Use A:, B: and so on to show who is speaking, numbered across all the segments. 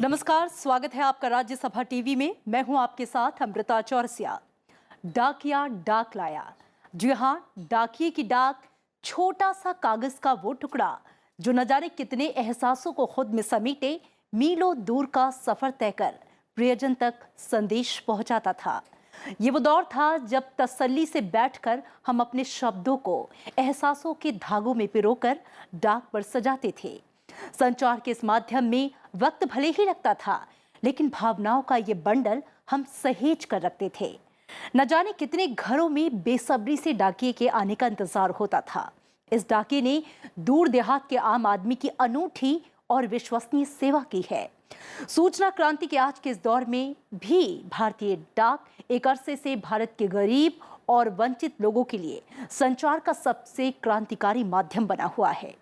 A: नमस्कार, स्वागत है आपका राज्यसभा टीवी में। मैं हूं आपके साथ अमृता चौरसिया। डाकिया डाक लाया। जी हां, डाकिये की डाक, छोटा सा कागज का वो टुकड़ा जो न जाने कितने एहसासों को खुद में समेटे मीलों दूर का सफर तय कर प्रियजन तक संदेश पहुंचाता था। ये वो दौर था जब तसल्ली से बैठकर हम अपने शब्दों को एहसासों के धागों में पिरोकर डाक पर सजाते थे। संचार के इस माध्यम में वक्त भले ही लगता था, लेकिन भावनाओं का ये बंडल हम सहेज कर रखते थे। न जाने कितने घरों में बेसब्री से डाकिये के आने का इंतजार होता था। इस डाकिये ने दूर देहात के आम आदमी की अनूठी और विश्वसनीय सेवा की है। सूचना क्रांति के आज के इस दौर में भी भारतीय डाक एक अरसे से भारत के गरीब और वंचित लोगों के लिए संचार का सबसे क्रांतिकारी माध्यम बना हुआ है।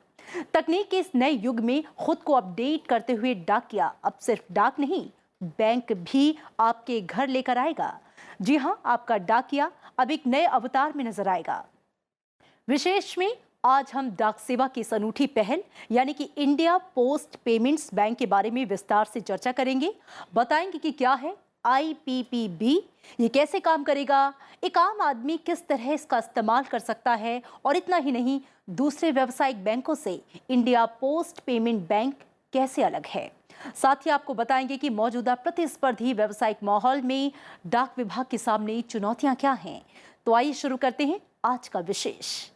A: तकनीक के इस नए युग में खुद को अपडेट करते हुए डाकिया अब सिर्फ डाक नहीं, बैंक भी आपके घर लेकर आएगा। जी हां, आपका डाकिया अब एक नए अवतार में नजर आएगा। विशेष में आज हम डाक सेवा की इस अनूठी पहल यानी कि इंडिया पोस्ट पेमेंट्स बैंक के बारे में विस्तार से चर्चा करेंगे। बताएंगे कि क्या है IPPB, ये कैसे काम करेगा, एक आम आदमी किस तरह इसका इस्तेमाल कर सकता है, और इतना ही नहीं, दूसरे व्यावसायिक बैंकों से इंडिया पोस्ट पेमेंट बैंक कैसे अलग है। साथ ही आपको बताएंगे कि मौजूदा प्रतिस्पर्धी व्यावसायिक माहौल में डाक विभाग के सामने चुनौतियां क्या हैं। तो आइए शुरू करते हैं आज का विशेष।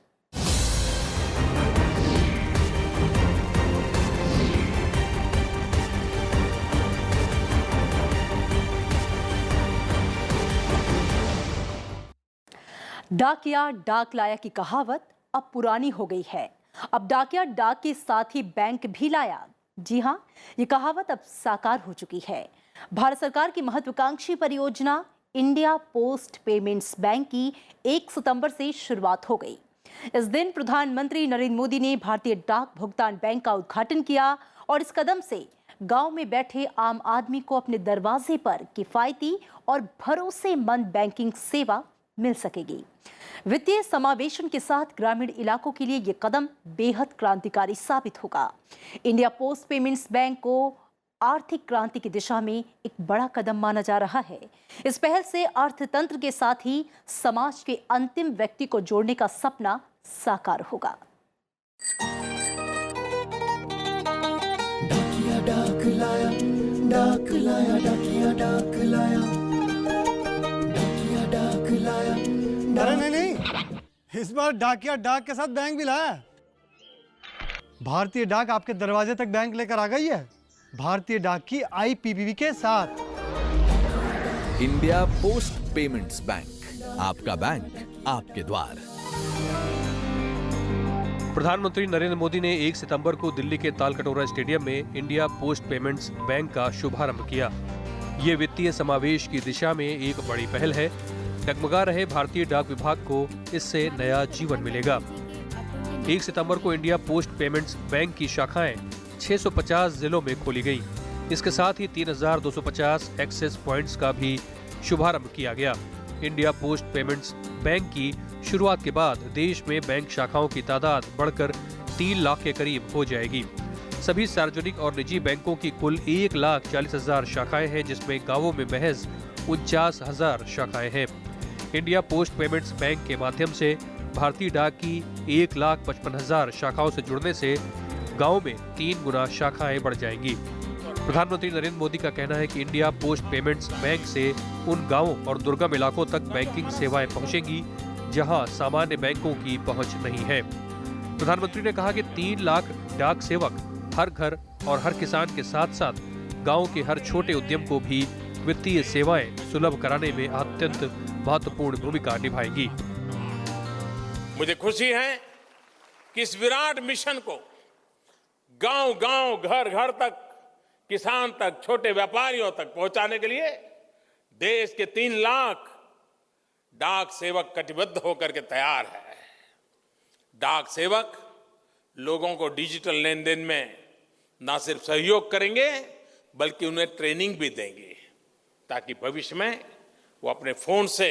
A: डाकिया डाक लाया की कहावत अब पुरानी हो गई है। अब डाकिया डाक के साथ ही बैंक भी लाया। जी हां, ये कहावत अब साकार हो चुकी है। भारत सरकार की महत्वाकांक्षी परियोजना इंडिया पोस्ट पेमेंट्स बैंक की 1 सितंबर से शुरुआत हो गई। इस दिन प्रधानमंत्री नरेंद्र मोदी ने भारतीय डाक भुगतान बैंक का उद्घाटन किया और इस कदम से गांव में बैठे आम आदमी को अपने दरवाजे पर किफायती और भरोसेमंद बैंकिंग सेवा मिल सकेगी। वित्तीय समावेशन के साथ ग्रामीण इलाकों के लिए ये कदम बेहद क्रांतिकारी साबित होगा। इंडिया पोस्ट पेमेंट्स बैंक को आर्थिक क्रांति की दिशा में एक बड़ा कदम माना जा रहा है। इस पहल से अर्थतंत्र के साथ ही समाज के अंतिम व्यक्ति को जोड़ने का सपना साकार होगा।
B: डाकिया डाक लाया, डाक लाया, डाकिया डाक लाया, डाकिया डाक लाया।
C: अरे नहीं, इस बार डाकिया डाक के साथ बैंक भी लाया। भारतीय डाक आपके दरवाजे तक बैंक लेकर आ गई है, भारतीय डाक की IPPB के साथ।
D: इंडिया पोस्ट पेमेंट्स बैंक, आपका बैंक आपके द्वार।
E: प्रधानमंत्री नरेंद्र मोदी ने 1 सितंबर को दिल्ली के तालकटोरा स्टेडियम में इंडिया पोस्ट पेमेंट्स बैंक का शुभारंभ किया। ये वित्तीय समावेश की दिशा में एक बड़ी पहल है। डगमगा रहे भारतीय डाक विभाग को इससे नया जीवन मिलेगा। 1 सितंबर को इंडिया पोस्ट पेमेंट्स बैंक की शाखाएं 650 जिलों में खोली गई। इसके साथ ही 3250 एक्सेस पॉइंट्स का भी शुभारंभ किया गया। इंडिया पोस्ट पेमेंट्स बैंक की शुरुआत के बाद देश में बैंक शाखाओं की तादाद बढ़कर 3 लाख के करीब हो जाएगी। सभी सार्वजनिक और निजी बैंकों की कुल 1,40,000 शाखाएं हैं, जिसमें गांवों में महज 49,000 शाखाएं हैं। इंडिया पोस्ट पेमेंट्स बैंक के माध्यम से भारतीय डाक की 1,55,000 शाखाओं से जुड़ने से गांव में 3 गुना शाखाएं बढ़ जाएंगी। प्रधानमंत्री नरेंद्र मोदी का कहना है कि इंडिया पोस्ट पेमेंट्स बैंक से उन गांवों और दुर्गम इलाकों तक बैंकिंग सेवाएं पहुंचेंगी जहां सामान्य बैंकों की पहुंच नहीं है। प्रधानमंत्री ने कहा कि 3 लाख डाक सेवक हर घर और हर किसान के साथ साथ गांव के हर छोटे उद्यम को भी वित्तीय सेवाएं सुलभ कराने में अत्यंत महत्वपूर्ण भूमिका निभाएंगी।
F: मुझे खुशी है कि इस विराट मिशन को गांव-गांव, घर-घर तक, किसान तक, छोटे व्यापारियों तक पहुंचाने के लिए देश के 3 लाख डाक सेवक कटिबद्ध होकर के तैयार है। डाक सेवक लोगों को डिजिटल लेन देन में न सिर्फ सहयोग करेंगे बल्कि उन्हें ट्रेनिंग भी देंगे ताकि भविष्य में वो अपने फोन से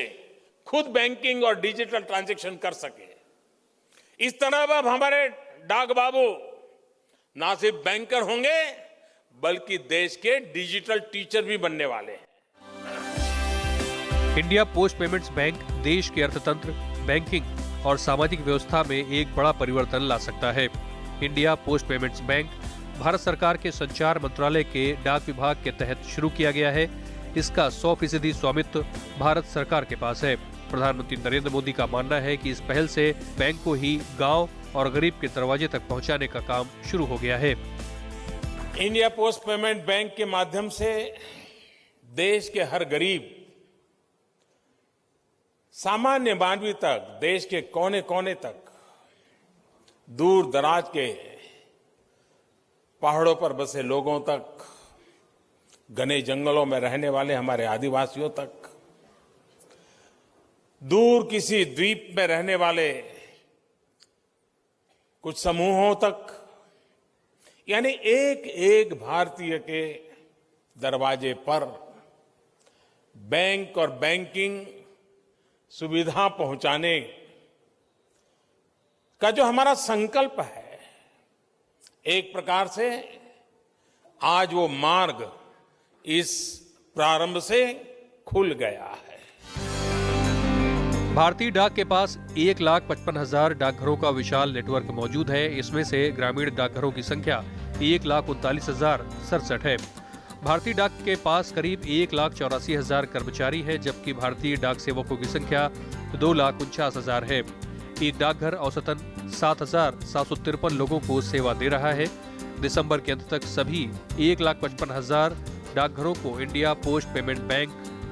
F: खुद बैंकिंग और डिजिटल ट्रांजैक्शन कर सके। इस तरह अब हमारे डाक बाबू ना सिर्फ बैंकर होंगे बल्कि देश के डिजिटल टीचर भी बनने वाले हैं।
E: इंडिया पोस्ट पेमेंट्स बैंक देश के अर्थतंत्र, बैंकिंग और सामाजिक व्यवस्था में एक बड़ा परिवर्तन ला सकता है। India post payments bank Bharat सरकार के संचार मंत्रालय के डाक विभाग के तहत शुरू किया गया है। इसका 100% स्वामित्व भारत सरकार के पास है। प्रधानमंत्री नरेंद्र मोदी का मानना है कि इस पहल से बैंक को ही गांव और गरीब के दरवाजे तक पहुंचाने का काम शुरू हो गया है।
F: इंडिया पोस्ट पेमेंट बैंक के माध्यम से देश के हर गरीब, सामान्य मानवी तक, देश के कोने कोने तक, दूर दराज के पहाड़ों पर बसे लोगों तक, घने जंगलों में रहने वाले हमारे आदिवासियों तक, दूर किसी द्वीप में रहने वाले कुछ समूहों तक, यानी एक एक भारतीय के दरवाजे पर बैंक और बैंकिंग सुविधा पहुंचाने का जो हमारा संकल्प है, एक प्रकार से आज वो मार्ग इस प्रारंभ से खुल गया है।
E: भारतीय डाक के पास 1,55,000 डाकघरों का विशाल नेटवर्क मौजूद है। इसमें से ग्रामीण डाकघरों की संख्या 1,39,067 है। भारतीय डाक के पास करीब 1,84,000 कर्मचारी है, जबकि भारतीय डाक सेवकों की संख्या 2,49,000 है। एक डाकघर औसतन 7,753 लोगों को सेवा दे रहा है। दिसंबर के अंत तक सभी 1,55,000 डाकघरों को India post payment bank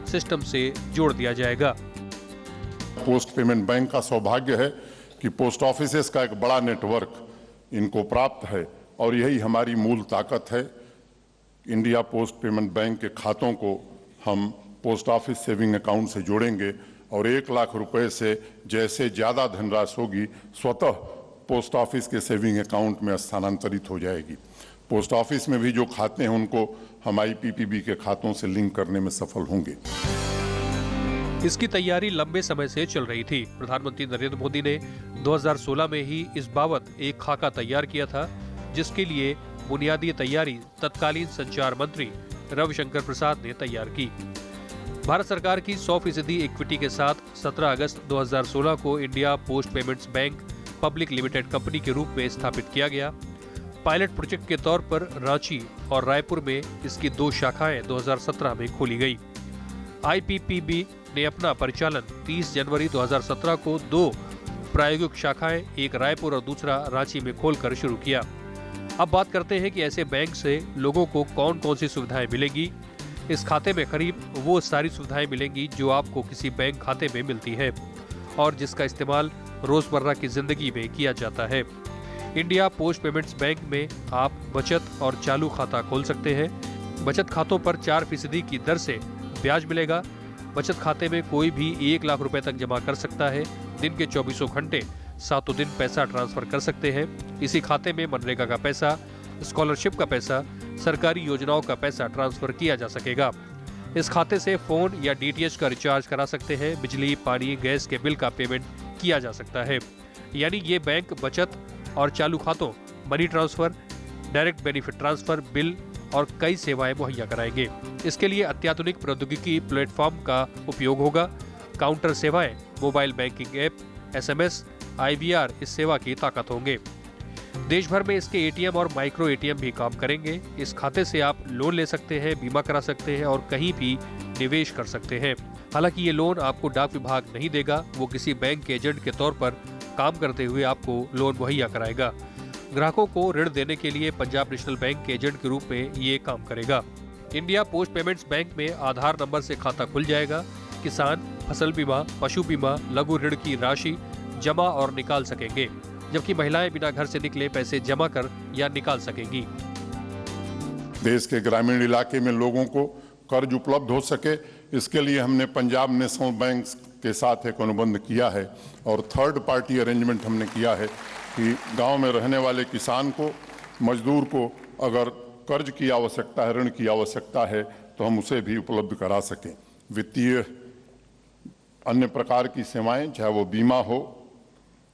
E: system से जोड़ दिया जाएगा।
G: पोस्ट पेमेंट बैंक का सौभाग्य है कि पोस्ट ऑफिसेस का एक बड़ा नेटवर्क इनको प्राप्त है और यही हमारी मूल ताकत है। इंडिया पोस्ट पेमेंट बैंक के खातों को हम पोस्ट ऑफिस सेविंग अकाउंट से जोड़ेंगे और 1 लाख रुपए से जैसे ज़्यादा धनराशि होगी स्वतः पोस्ट ऑफिस के सेविंग अकाउंट में स्थानांतरित हो जाएगी। पोस्ट ऑफिस में भी जो खाते हैं उनको हम IPPB के खातों से लिंक करने में सफल होंगे।
E: इसकी तैयारी लंबे समय से चल रही थी। प्रधानमंत्री नरेंद्र मोदी ने 2016 में ही इस बाबत एक खाका तैयार किया था, जिसके लिए बुनियादी तैयारी तत्कालीन संचार मंत्री रविशंकर प्रसाद ने तैयार की। भारत सरकार की 100% इक्विटी के साथ 17 अगस्त 2016 को India post payments bank public limited company के रूप में स्थापित किया गया। पायलट प्रोजेक्ट के तौर पर रांची और रायपुर में इसकी 2 शाखाएं 2017 में खोली गई। IPPB ने अपना परिचालन 30 जनवरी 2017 को 2 प्रायोगिक शाखाएं, एक रायपुर और दूसरा रांची में खोलकर शुरू किया। अब बात करते हैं कि ऐसे बैंक से लोगों को कौन कौन सी सुविधाएं मिलेंगी। इस खाते में करीब वो सारी सुविधाएं मिलेंगी जो आपको किसी बैंक खाते में मिलती है और जिसका इस्तेमाल रोजमर्रा की जिंदगी में किया जाता है। इंडिया पोस्ट पेमेंट्स बैंक में आप बचत और चालू खाता खोल सकते हैं। बचत खातों पर 4% की दर से ब्याज मिलेगा। बचत खाते में कोई भी 1 लाख रुपए तक जमा कर सकता है। दिन के 24 घंटे 7 दिन पैसा ट्रांसफर कर सकते हैं। इसी खाते में मनरेगा का पैसा, स्कॉलरशिप का पैसा, सरकारी योजनाओं का पैसा ट्रांसफर किया जा सकेगा। इस खाते से फोन या DTH का रिचार्ज करा सकते हैं। बिजली, पानी, गैस के बिल का पेमेंट किया जा सकता है। यानी ये बैंक बचत और चालू खातों, money transfer, direct benefit transfer, bill और कई सेवाएं मुहैया कराएंगे। इसके लिए अत्याधुनिक प्रौद्योगिकी प्लेटफॉर्म का उपयोग होगा। काउंटर सेवाएं, mobile banking app, SMS, IVR इस सेवा की ताकत होंगे। देश भर में इसके ATM और माइक्रो ATM भी काम करेंगे। इस खाते से आप लोन ले सकते हैं, बीमा करा सकते हैं और कहीं भी निवेश कर सकते हैं। हालांकि ये लोन आपको डाक विभाग नहीं देगा, वो किसी बैंक के एजेंट के तौर पर काम करते हुए आपको लोन मुहैया कराएगा। ग्राहकों को ऋण देने के लिए पंजाब नेशनल बैंक के एजेंट के रूप में ये काम करेगा। इंडिया पोस्ट पेमेंट्स बैंक में आधार नंबर से खाता खुल जाएगा। किसान फसल बीमा, पशु बीमा, लघु ऋण की राशि जमा और निकाल सकेंगे, जबकि महिलाएं बिना घर से निकले पैसे जमा कर या निकाल सकेंगी।
G: देश के ग्रामीण इलाके में लोगों को कर्ज उपलब्ध हो सके, इसके लिए हमने पंजाब नेशनल बैंक के साथ एक अनुबंध किया है और थर्ड पार्टी अरेंजमेंट हमने किया है कि गांव में रहने वाले किसान को, मजदूर को अगर कर्ज की आवश्यकता है, ऋण की आवश्यकता है तो हम उसे भी उपलब्ध करा सकें। वित्तीय अन्य प्रकार की सेवाएं, चाहे वो बीमा हो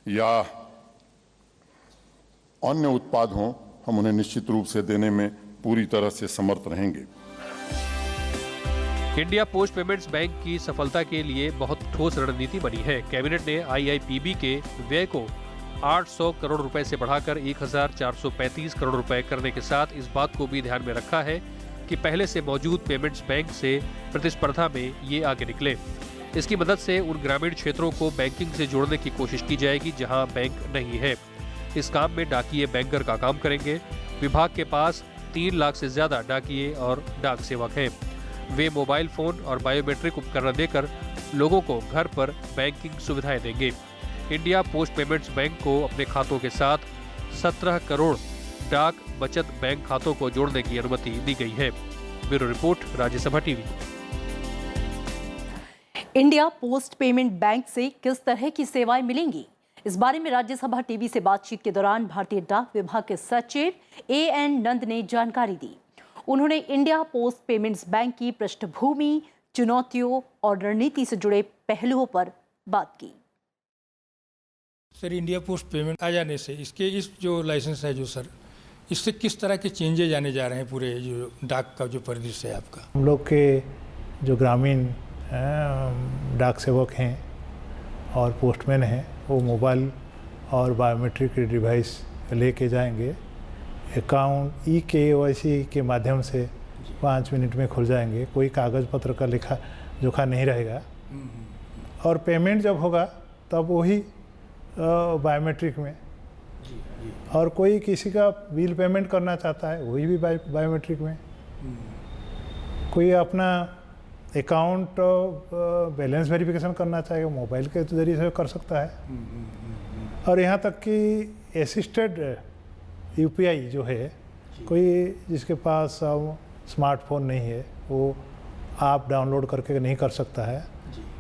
G: या अन्य उत्पाद हों, हम उन्हें निश्चित रूप से देने में पूरी तरह से समर्थ रहेंगे।
E: इंडिया पोस्ट पेमेंट्स बैंक की सफलता के लिए बहुत ठोस रणनीति बनी है। कैबिनेट ने आईआईपीबी के व्यय को 800 करोड़ रुपए से बढ़ाकर 1435 करोड़ रुपए करने के साथ इस बात को भी ध्यान में रखा है कि पहले से मौजूद पेमेंट्स बैंक से प्रतिस्पर्धा में ये आगे निकले। इसकी मदद से उन ग्रामीण क्षेत्रों को बैंकिंग से जोड़ने की कोशिश की जाएगी जहां बैंक नहीं है। इस काम में डाकिये बैंकर का काम करेंगे। विभाग के पास 3 लाख से ज्यादा डाकिये और डाक सेवक हैं। वे मोबाइल फोन और बायोमेट्रिक उपकरण देकर लोगों को घर पर बैंकिंग सुविधाएं देंगे। इंडिया पोस्ट पेमेंट्स बैंक को अपने खातों के साथ 17 करोड़ डाक बचत बैंक खातों को जोड़ने की अनुमति दी गई है। Bureau report, Rajya Sabha TV.
A: India post payment bank से किस तरह की सेवाएं मिलेंगी, इस बारे में राज्यसभा टीवी से बातचीत के दौरान भारतीय डाक विभाग के सचिव एएन नंद ने जानकारी दी। उन्होंने इंडिया पोस्ट पेमेंट्स बैंक की पृष्ठभूमि, चुनौतियों और रणनीति से जुड़े पहलुओं पर बात की।
H: सर, इंडिया पोस्ट पेमेंट आ जाने से इस जो लाइसेंस है सर, इससे किस तरह के चेंजेज आने जा रहे हैं पूरे जो डाक का जो परिदृश्य है आपका?
I: हम लोग के जो ग्रामीण डाक सेवक हैं और पोस्टमैन हैं, वो मोबाइल और बायोमेट्रिक डिवाइस लेके जाएंगे। अकाउंट KYC के माध्यम से 5 मिनट में खुल जाएंगे। कोई कागज़ पत्र का लिखा जोखा नहीं रहेगा। और पेमेंट जब होगा तब वही बायोमेट्रिक में, और कोई किसी का बिल पेमेंट करना चाहता है वही भी बायोमेट्रिक में। कोई अपना अकाउंट बैलेंस वेरिफिकेशन करना चाहेगा मोबाइल के जरिए से कर सकता है। और यहाँ तक कि असिस्टेड UPI जो है, कोई जिसके पास स्मार्टफोन नहीं है वो आप डाउनलोड करके नहीं कर सकता है,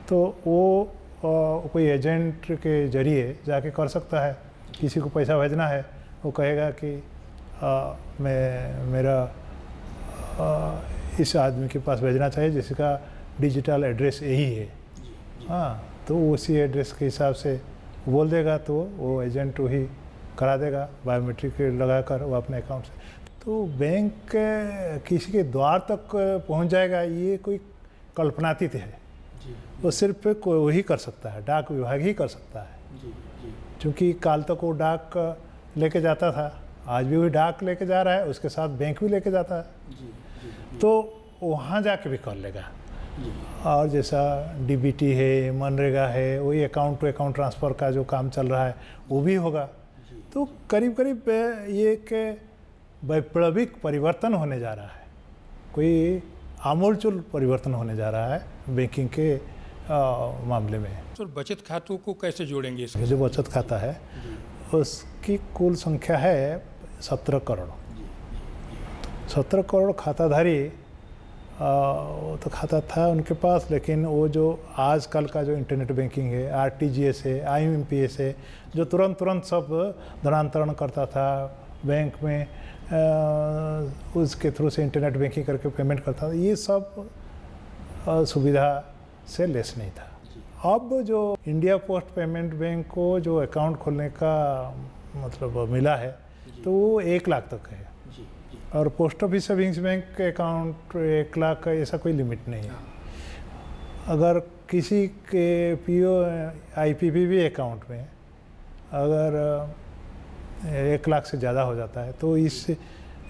I: तो वो कोई एजेंट के जरिए जाके कर सकता है। किसी को पैसा भेजना है, वो कहेगा कि मेरा इस आदमी के पास भेजना चाहिए जिसका डिजिटल एड्रेस यही है। हाँ, तो उसी एड्रेस के हिसाब से बोल देगा तो वो एजेंट वही करा देगा बायोमेट्रिक लगाकर वो अपने अकाउंट से। तो बैंक किसी के द्वार तक पहुंच जाएगा, ये कोई कल्पनातीत है। वो सिर्फ वही कर सकता है, डाक विभाग ही कर सकता है। क्योंकि काल तक वो डाक लेके जाता था, आज भी वही डाक लेके जा रहा है, उसके साथ बैंक भी लेके जाता है। तो वहाँ जाके भी कर लेगा। और जैसा DBT है, मनरेगा है, वही अकाउंट टू अकाउंट ट्रांसफ़र का जो काम चल रहा है वो भी होगा। तो करीब करीब ये एक वैप्लविक परिवर्तन होने जा रहा है, कोई आमूलचूल परिवर्तन होने जा रहा है बैंकिंग के मामले में।
H: तो बचत खातों को कैसे जोड़ेंगे इसके?
I: जो बचत खाता है उसकी कुल संख्या है 17 करोड़। 17 करोड़ खाताधारी तो खाता था उनके पास, लेकिन वो जो आजकल का जो इंटरनेट बैंकिंग है, RTGS है, IMPS है, जो तुरंत सब धनांतरण करता था बैंक में, उसके थ्रू से इंटरनेट बैंकिंग करके पेमेंट करता था, ये सब सुविधा से लेस नहीं था। अब जो इंडिया पोस्ट पेमेंट बैंक को जो अकाउंट खोलने का मतलब मिला है, तो वो 1 लाख तक है। और पोस्ट ऑफिस सेविंग्स बैंक के अकाउंट 1 लाख का ऐसा कोई लिमिट नहीं है। अगर किसी के PO IPPB अकाउंट में अगर 1 लाख से ज़्यादा हो जाता है, तो इस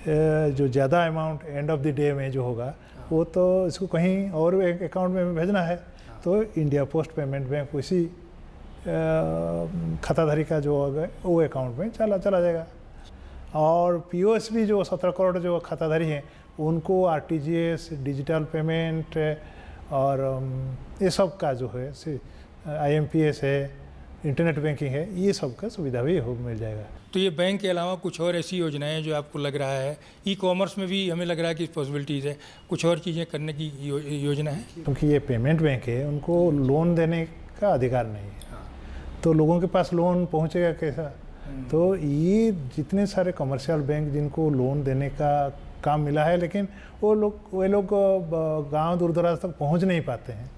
I: जो ज़्यादा amount end of the day में जो होगा वो तो इसको कहीं और एक अकाउंट में भेजना है, तो इंडिया पोस्ट पेमेंट बैंक उसी खाताधारी का जो होगा वो अकाउंट में चला जाएगा। और POS भी जो 17 करोड़ जो खाताधारी हैं उनको RTGS, डिजिटल पेमेंट और ये सब का जो है IMPS है, इंटरनेट बैंकिंग है, ये सब का सुविधा भी मिल जाएगा।
H: तो ये बैंक के अलावा कुछ और ऐसी योजनाएं जो आपको लग रहा है, E-कॉमर्स में भी हमें लग रहा है कि पॉसिबिलिटीज़ है, कुछ और चीज़ें करने की योजना है?
I: क्योंकि ये पेमेंट बैंक है, उनको लोन देने का अधिकार नहीं है, तो लोगों के पास लोन पहुंचेगा कैसा? तो ये जितने सारे कमर्शियल बैंक जिनको लोन देने का काम मिला है, लेकिन वो लोग गांव दूर दराज तक पहुंच नहीं पाते हैं,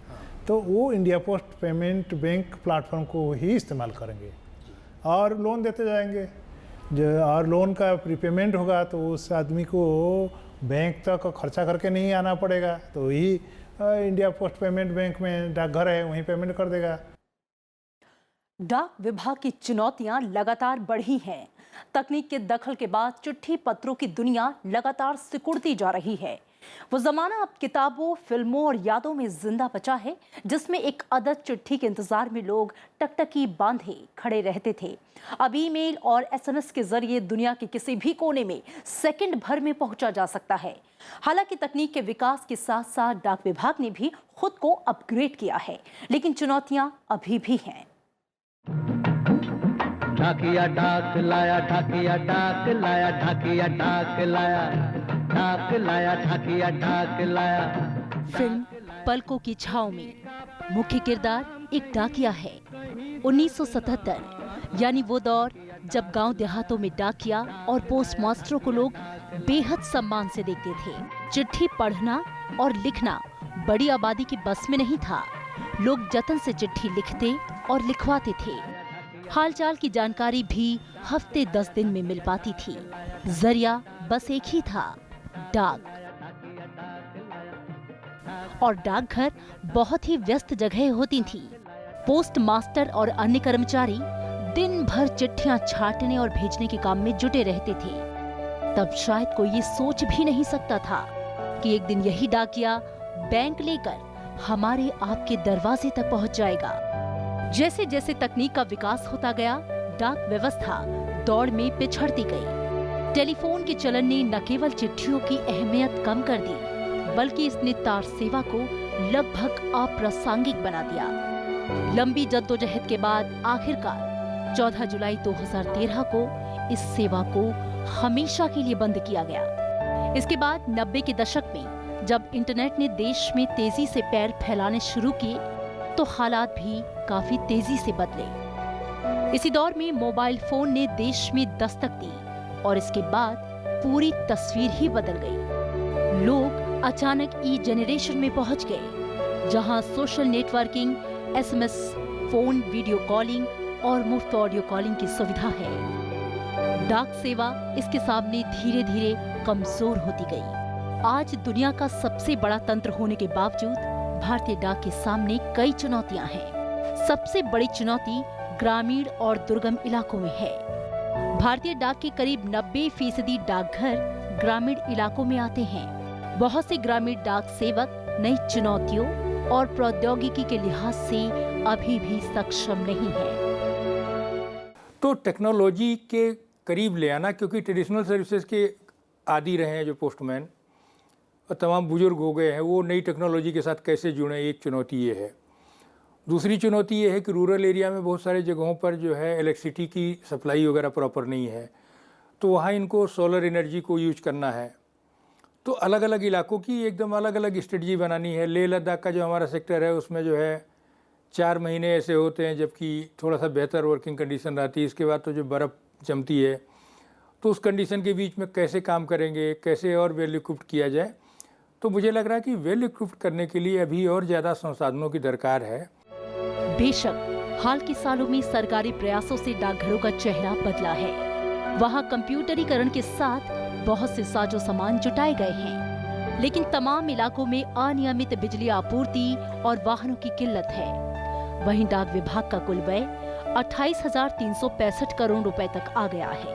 I: तो वो India post payment bank platform को ही इस्तेमाल करेंगे और लोन देते जाएंगे। और लोन का प्रीपेमेंट होगा तो उस आदमी को बैंक तक खर्चा करके नहीं आना पड़ेगा, तो वही इंडिया पोस्ट पेमेंट बैंक में डाकघर है, वहीं पेमेंट कर देगा।
A: डाक विभाग की चुनौतियां लगातार बढ़ी हैं। तकनीक के दखल के बाद चिट्ठी पत्रों की दुनिया लगातार सिकुड़ती जा रही है। वो जमाना अब किताबों, फिल्मों और यादों में जिंदा बचा है, जिसमें एक अदद चिट्ठी के इंतजार में लोग टकटकी बांधे खड़े रहते थे। अब ईमेल और SMS के जरिए दुनिया के किसी भी कोने में सेकंड भर में पहुंचा जा सकता है। हालांकि तकनीक के विकास के साथ साथ डाक विभाग ने भी खुद को अपग्रेड किया है, लेकिन चुनौतियां अभी भी हैं।
B: ढाकिया डाक लाया, ढाकिया डाक लाया, ढाकिया डाक लाया, डाक लाया, ढाकिया डाक लाया।
A: फिल्म पलकों की छाव में मुख्य किरदार एक डाकिया है। 1977 यानी वो दौर जब गांव देहातों में डाकिया और पोस्ट मास्टरों को लोग बेहद सम्मान से देखते थे। चिट्ठी पढ़ना और लिखना बड़ी आबादी की बस में नहीं था। लोग जतन से चिट्ठी लिखते और लिखवाते थे। हालचाल की जानकारी भी हफ्ते 10 दिन में मिल पाती थी। जरिया बस एक ही था, डाक। और डाकघर बहुत ही व्यस्त जगह होती थी। पोस्ट मास्टर और अन्य कर्मचारी दिन भर चिट्ठियां छांटने और भेजने के काम में जुटे रहते थे। तब शायद कोई ये सोच भी नहीं सकता था कि एक दिन यही डाकिया बैंक लेकर हमारे आपके दरवाजे तक पहुंच जाएगा। जैसे जैसे तकनीक का विकास होता गया, डाक व्यवस्था दौड़ में पिछड़ती गई। टेलीफोन के चलन ने न केवल चिट्ठियों की अहमियत कम कर दी, बल्कि इसने तार सेवा को लगभग अप्रासंगिक बना दिया। लंबी जद्दोजहद के बाद आखिरकार 14 जुलाई 2013 को इस सेवा को हमेशा के लिए बंद किया गया। इसके बाद 90 के दशक में जब इंटरनेट ने देश में तेजी से पैर फैलाने शुरू किए, तो हालात भी काफी तेजी से बदले। इसी दौर में मोबाइल फोन ने देश में दस्तक दी और इसके बाद पूरी तस्वीर ही बदल गई। लोग अचानक ई जनरेशन में पहुंच गए, जहां social networking, SMS, phone, video calling और मुफ्त ऑडियो कॉलिंग की सुविधा है। डाक सेवा इसके सामने धीरे धीरे कमजोर होती गई। आज दुनिया का सबसे बड़ा तंत्र होने के बावजूद भारतीय डाक के सामने कई चुनौतियां हैं। सबसे बड़ी चुनौती ग्रामीण और दुर्गम इलाकों में है। भारतीय डाक के करीब 90% डाकघर ग्रामीण इलाकों में आते हैं। बहुत से ग्रामीण डाक सेवक नई चुनौतियों और प्रौद्योगिकी के लिहाज से अभी भी सक्षम नहीं है।
H: तो टेक्नोलॉजी के करीब ले आना, क्योंकि ट्रेडिशनल सर्विसेज के आदी रहे हैं जो पोस्टमैन और तमाम बुजुर्ग हो गए हैं, वो नई टेक्नोलॉजी के साथ कैसे जुड़ें, एक चुनौती ये है। दूसरी चुनौती ये है कि रूरल एरिया में बहुत सारे जगहों पर जो है इलेक्ट्रिसिटी की सप्लाई वगैरह प्रॉपर नहीं है, तो वहाँ इनको सोलर एनर्जी को यूज करना है। तो अलग अलग इलाकों की एकदम अलग अलग स्ट्रेटजी बनानी है। लेह लद्दाख का जो हमारा सेक्टर है उसमें जो है 4 महीने ऐसे होते हैं जबकि थोड़ा सा बेहतर वर्किंग कंडीशन रहती है। इसके बाद तो जो बर्फ़ जमती है, तो उस कंडीशन के बीच में कैसे काम करेंगे, कैसे और वेल इक्विप्ड किया जाए। तो मुझे लग रहा है कि वेल इक्विप्ड करने के लिए अभी और ज़्यादा संसाधनों की दरकार है।
A: बेशक हाल के सालों में सरकारी प्रयासों से डाकघरों का चेहरा बदला है। वहाँ कंप्यूटरीकरण के साथ बहुत से साजो सामान जुटाए गए हैं, लेकिन तमाम इलाकों में अनियमित बिजली आपूर्ति और वाहनों की किल्लत है। वहीं डाक विभाग का कुल व्यय 28,365 करोड़ रुपए तक आ गया है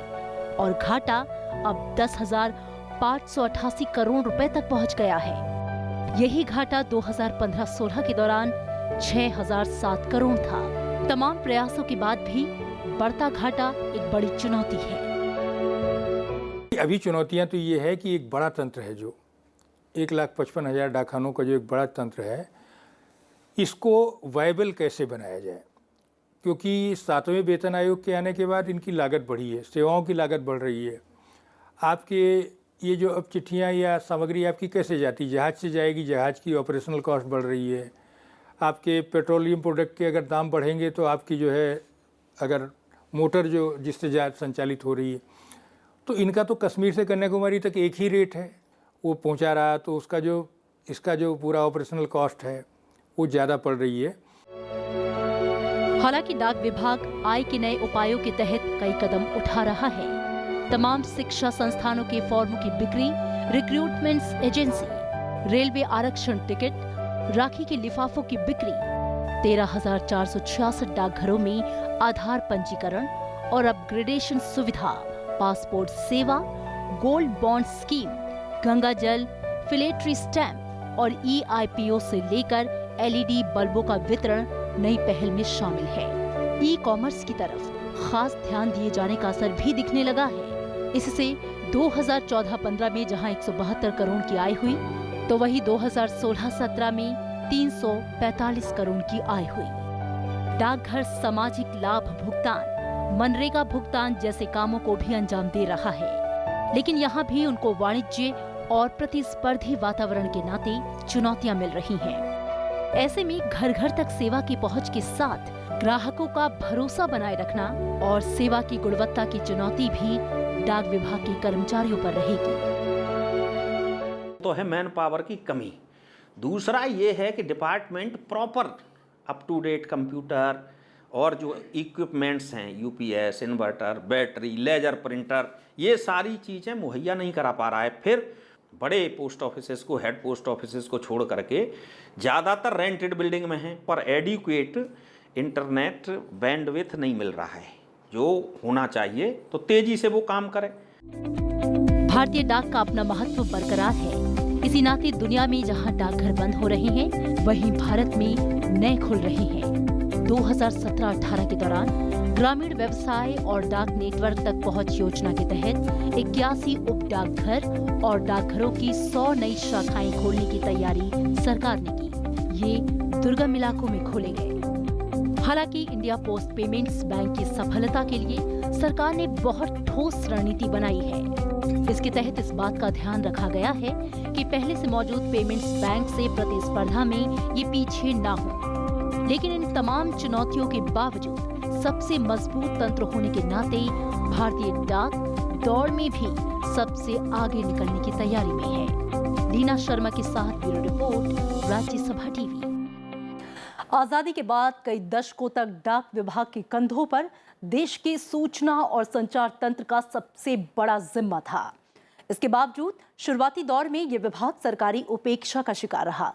A: और घाटा अब 10,588 करोड़ रुपए तक पहुंच गया है। यही घाटा 2015-16 के दौरान 6,007 करोड़ था। तमाम प्रयासों के बाद भी बढ़ता घाटा एक बड़ी चुनौती है।
H: अभी चुनौतियां तो ये है कि एक बड़ा तंत्र है जो 1,55,000 डाकखानों का जो एक बड़ा तंत्र है, इसको वायबल कैसे बनाया जाए, क्योंकि 7वें वेतन आयोग के आने के बाद इनकी लागत बढ़ी है, सेवाओं की लागत बढ़ रही है। आपके ये जो अब चिट्ठियाँ या सामग्री आपकी कैसे जाती, जहाज़ से जाएगी, जहाज़ की ऑपरेशनल कॉस्ट बढ़ रही है। आपके पेट्रोलियम प्रोडक्ट के अगर दाम बढ़ेंगे तो आपकी जो है अगर मोटर जो जिससे संचालित हो रही है, तो इनका तो कश्मीर से कन्याकुमारी तक एक ही रेट है, वो पहुंचा रहा, तो उसका जो इसका जो पूरा ऑपरेशनल कॉस्ट है वो ज़्यादा पड़ रही है।
A: हालांकि डाक विभाग आय के नए उपायों के तहत कई कदम उठा रहा है। तमाम शिक्षा संस्थानों के फॉर्मों की बिक्री, रिक्रूटमेंट्स एजेंसी, रेलवे आरक्षण टिकट, राखी के लिफाफों की बिक्री, 13,466 डाकघरों में आधार पंजीकरण और अपग्रेडेशन सुविधा, पासपोर्ट सेवा, गोल्ड बॉन्ड स्कीम, गंगा जल, फिलेटरी स्टैंप और EIPO से लेकर LED बल्बों का वितरण नई पहल में शामिल है। ई-कॉमर्स की तरफ खास ध्यान दिए जाने का असर भी दिखने लगा है। इससे 2014-15 में जहां 172 करोड़ की आय हुई, तो वही 2016-17 में 345 करोड़ की आय हुई। डाकघर सामाजिक लाभ भुगतान, मनरेगा भुगतान जैसे कामों को भी अंजाम दे रहा है, लेकिन यहाँ भी उनको वाणिज्य और प्रतिस्पर्धी वातावरण के नाते चुनौतियां मिल रही हैं। ऐसे में घर घर तक सेवा की पहुंच के साथ ग्राहकों का भरोसा बनाए रखना और सेवा की गुणवत्ता की चुनौती भी डाक विभाग के कर्मचारियों पर रहेगी।
J: तो है मैन पावर की कमी। दूसरा ये है कि department proper up to date computer और जो इक्विपमेंट्स हैं, UPS, inverter, battery, laser printer, ये सारी चीज़ें मुहैया नहीं करा पा रहा है। फिर बड़े पोस्ट ऑफिसेस को, हेड पोस्ट ऑफिसेस को छोड़ करके ज़्यादातर रेंटेड बिल्डिंग में हैं, पर एडिक्वेट इंटरनेट बैंडविड्थ नहीं मिल रहा है। जो होना चाहिए तो तेजी से वो काम करे।
A: भारतीय डाक का अपना महत्व बरकरार है। इसी नाते दुनिया में जहां डाकघर बंद हो रहे हैं, वहीं भारत में नए खुल रहे हैं। 2017-18 के दौरान ग्रामीण व्यवसाय और डाक नेटवर्क तक पहुंच योजना के तहत 81 उप डाकघर और डाकघरों की 100 नई शाखाएं खोलने की तैयारी सरकार ने की। ये दुर्गम इलाकों में खोले गए। हालांकि इंडिया पोस्ट पेमेंट्स बैंक की सफलता के लिए सरकार ने बहुत ठोस रणनीति बनाई है। इसके तहत इस बात का ध्यान रखा गया है कि पहले से मौजूद पेमेंट्स बैंक से प्रतिस्पर्धा में ये पीछे ना हो। लेकिन इन तमाम चुनौतियों के बावजूद सबसे मजबूत तंत्र होने के नाते भारतीय डाक दौड़ में भी सबसे आगे निकलने की तैयारी में है। लीना शर्मा के साथ ब्यूरो रिपोर्ट, राज्यसभा टीवी। आजादी के बाद कई दशकों तक डाक विभाग के कंधों पर देश के सूचना और संचार तंत्र का सबसे बड़ा जिम्मा था। इसके बावजूद शुरुआती दौर में यह विभाग सरकारी उपेक्षा का शिकार रहा।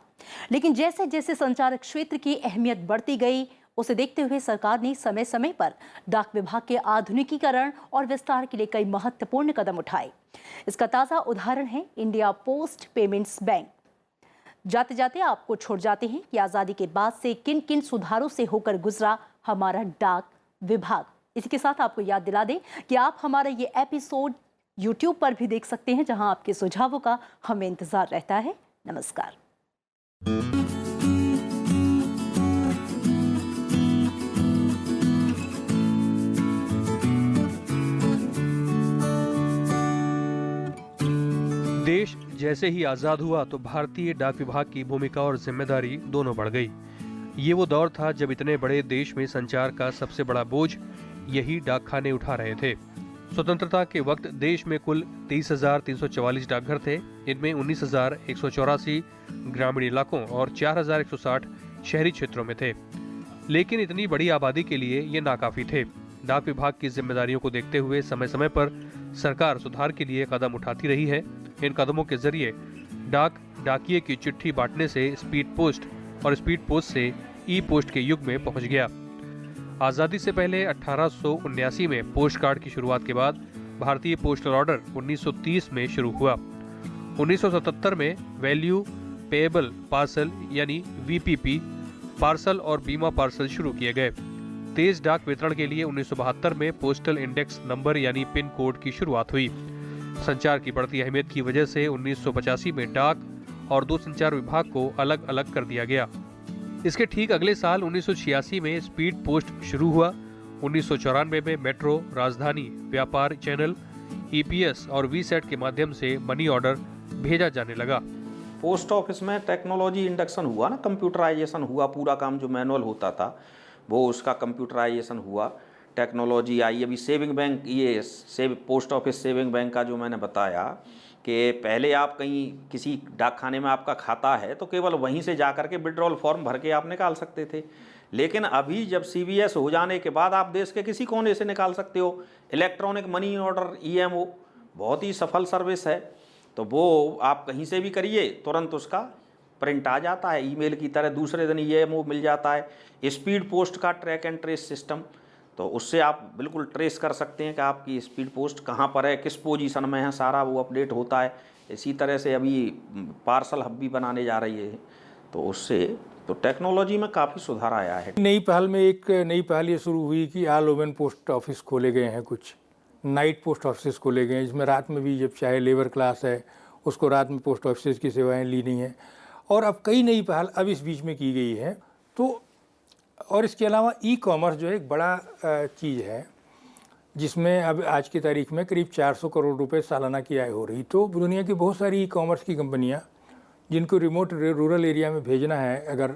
A: लेकिन जैसे जैसे संचार क्षेत्र की अहमियत बढ़ती गई, उसे देखते हुए सरकार ने समय समय पर डाक विभाग के आधुनिकीकरण और विस्तार के लिए कई महत्वपूर्ण कदम उठाए। इसका ताज़ा उदाहरण है इंडिया पोस्ट पेमेंट्स बैंक। जाते जाते आपको छोड़ जाते हैं कि आज़ादी के बाद से किन किन सुधारों से होकर गुजरा हमारा डाक विभाग। इसी के साथ आपको याद दिला दें कि आप हमारा ये एपिसोड YouTube पर भी देख सकते हैं, जहां आपके सुझावों का हमें इंतजार रहता है। नमस्कार।
E: देश जैसे ही आजाद हुआ तो भारतीय डाक विभाग की भूमिका और जिम्मेदारी दोनों बढ़ गई। ये वो दौर था जब इतने बड़े देश में संचार का सबसे बड़ा बोझ यही डाकखाने उठा रहे थे। स्वतंत्रता के वक्त देश में कुल 23,344 डाकघर थे। इनमें 19,184 ग्रामीण इलाकों और 4,160 शहरी क्षेत्रों में थे। लेकिन इतनी बड़ी आबादी के लिए ये नाकाफी थे। डाक विभाग की जिम्मेदारियों को देखते हुए समय समय पर सरकार सुधार के लिए कदम उठाती रही है। इन कदमों के जरिए डाकिये की चिट्ठी बांटने से स्पीड पोस्ट और स्पीड पोस्ट से ई पोस्ट के युग में पहुंच गया। आजादी से पहले 1879 में पोस्ट कार्ड की शुरुआत के बाद भारतीय पोस्टल ऑर्डर 1930 में शुरू हुआ। 1977 में वैल्यू पेएबल पार्सल यानी VPP पार्सल और बीमा पार्सल शुरू किए गए। तेज डाक वितरण के लिए 1972 में पोस्टल इंडेक्स नंबर यानी पिन कोड की शुरुआत हुई। संचार की बढ़ती अहमियत की वजह से 1985 में डाक और दूरसंचार विभाग को अलग अलग कर दिया गया। इसके ठीक अगले साल 1986 में स्पीड पोस्ट शुरू हुआ। 1994 में मेट्रो, राजधानी, व्यापार चैनल, EPS और VSAT के माध्यम से मनी ऑर्डर भेजा जाने लगा।
J: पोस्ट ऑफिस में टेक्नोलॉजी इंडक्शन हुआ ना, कंप्यूटराइजेशन हुआ। पूरा काम जो मैनुअल होता था वो उसका कंप्यूटराइजेशन हुआ, टेक्नोलॉजी आई। अभी सेविंग बैंक, ये पोस्ट ऑफिस सेविंग बैंक का जो मैंने बताया कि पहले आप कहीं किसी डाकखाने में आपका खाता है तो केवल वहीं से जा कर के विड्रॉल फॉर्म भर के आप निकाल सकते थे। लेकिन अभी जब CBS हो जाने के बाद आप देश के किसी कोने से निकाल सकते हो। इलेक्ट्रॉनिक मनी ऑर्डर EMO बहुत ही सफल सर्विस है, तो वो आप कहीं से भी करिए, तुरंत उसका प्रिंट आ जाता है ईमेल की तरह, दूसरे दिन EMO मिल जाता है। स्पीड पोस्ट का ट्रैक एंड ट्रेस सिस्टम, तो उससे आप बिल्कुल ट्रेस कर सकते हैं कि आपकी स्पीड पोस्ट कहाँ पर है, किस पोजीशन में है, सारा वो अपडेट होता है। इसी तरह से अभी पार्सल हब भी बनाने जा रही है, तो उससे तो टेक्नोलॉजी में काफ़ी सुधार आया है।
H: नई पहल में एक नई पहल ये शुरू हुई कि ऑल वुमेन पोस्ट ऑफिस खोले गए हैं, कुछ नाइट पोस्ट ऑफिस खोले गए हैं, जिसमें रात में भी जब चाहे लेबर क्लास है उसको रात में पोस्ट ऑफिस की सेवाएं लेनी है। और अब कई नई पहल अब इस बीच में की गई है। तो और इसके अलावा ई-कॉमर्स जो है एक बड़ा चीज़ है, जिसमें अब आज की तारीख में करीब 400 करोड़ रुपए सालाना की आय हो रही। तो दुनिया की बहुत सारी ई-कॉमर्स की कंपनियां जिनको रिमोट रूरल एरिया में भेजना है अगर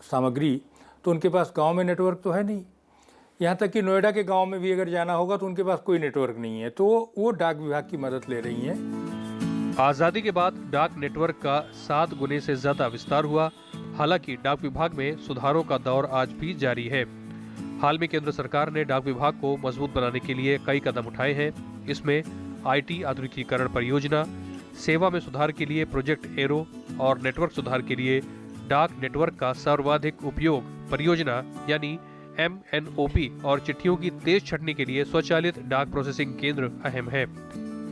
H: सामग्री, तो उनके पास गांव में नेटवर्क तो है नहीं। यहाँ तक कि नोएडा के गांव में भी अगर जाना होगा तो उनके पास कोई नेटवर्क नहीं है, तो वो डाक विभाग की मदद ले रही हैं।
E: आज़ादी के बाद डाक नेटवर्क का 7 गुने से ज्यादा विस्तार हुआ। हालांकि डाक विभाग में सुधारों का दौर आज भी जारी है। हाल में केंद्र सरकार ने डाक विभाग को मजबूत बनाने के लिए कई कदम उठाए हैं। इसमें IT आधुनिकीकरण परियोजना, सेवा में सुधार के लिए प्रोजेक्ट एरो और नेटवर्क सुधार के लिए डाक नेटवर्क का सर्वाधिक उपयोग परियोजना यानी MNOP और चिट्ठियों की तेज छटनी के लिए स्वचालित डाक प्रोसेसिंग केंद्र अहम है।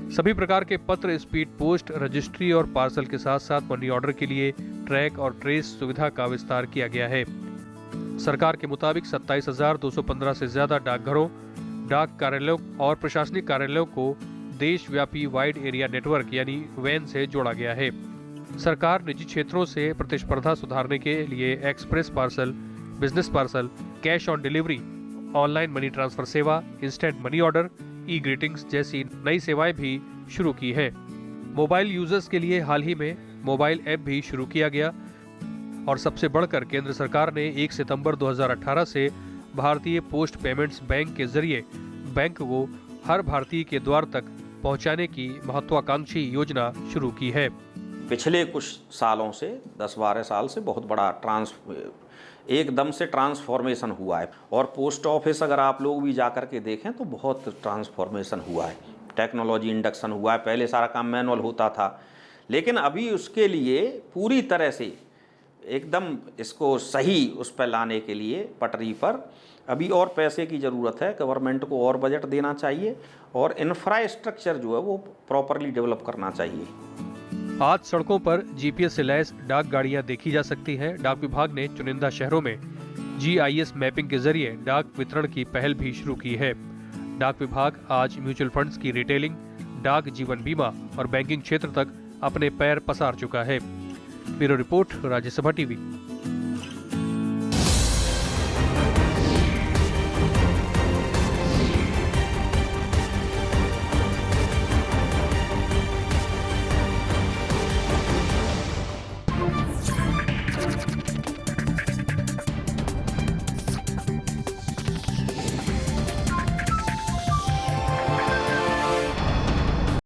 E: सभी प्रकार के पत्र, स्पीड पोस्ट, रजिस्ट्री और पार्सल के साथ साथ मनी ऑर्डर के लिए ट्रैक और ट्रेस सुविधा का विस्तार किया गया है। सरकार के मुताबिक 27,215 से ज्यादा डाकघरों, डाक कार्यालयों और प्रशासनिक कार्यालयों को देशव्यापी वाइड एरिया नेटवर्क यानी वैन से जोड़ा गया है। सरकार निजी क्षेत्रों से प्रतिस्पर्धा सुधारने के लिए express parcel, business parcel, cash on delivery, online money transfer सेवा, इंस्टेंट मनी ऑर्डर, ई-ग्रीटिंग्स जैसी नई सेवाएं भी शुरू की है। मोबाइल यूजर्स के लिए हाल ही में मोबाइल ऐप भी शुरू किया गया और सबसे बढ़कर केंद्र सरकार ने 1 सितंबर 2018 से भारतीय पोस्ट पेमेंट्स बैंक के जरिए बैंक को हर भारतीय के द्वार तक पहुंचाने की महत्वाकांक्षी योजना शुरू की है।
J: पिछले कुछ सालों से 10-12 साल से बहुत बड़ा एकदम से ट्रांसफॉर्मेशन हुआ है। और पोस्ट ऑफिस अगर आप लोग भी जा कर के देखें तो बहुत ट्रांसफॉर्मेशन हुआ है, टेक्नोलॉजी इंडक्शन हुआ है। पहले सारा काम मैनुअल होता था, लेकिन अभी उसके लिए पूरी तरह से एकदम इसको सही उस पर लाने के लिए पटरी पर अभी और पैसे की ज़रूरत है। गवर्नमेंट को और बजट देना चाहिए और इंफ्रास्ट्रक्चर जो है वो प्रॉपरली डेवलप करना चाहिए।
E: आज सड़कों पर GPS से लैस डाक गाड़ियां देखी जा सकती हैं। डाक विभाग ने चुनिंदा शहरों में GIS मैपिंग के जरिए डाक वितरण की पहल भी शुरू की है। डाक विभाग आज म्यूचुअल फंड्स की रिटेलिंग, डाक जीवन बीमा और बैंकिंग क्षेत्र तक अपने पैर पसार चुका है। Bureau report, Rajya Sabha TV.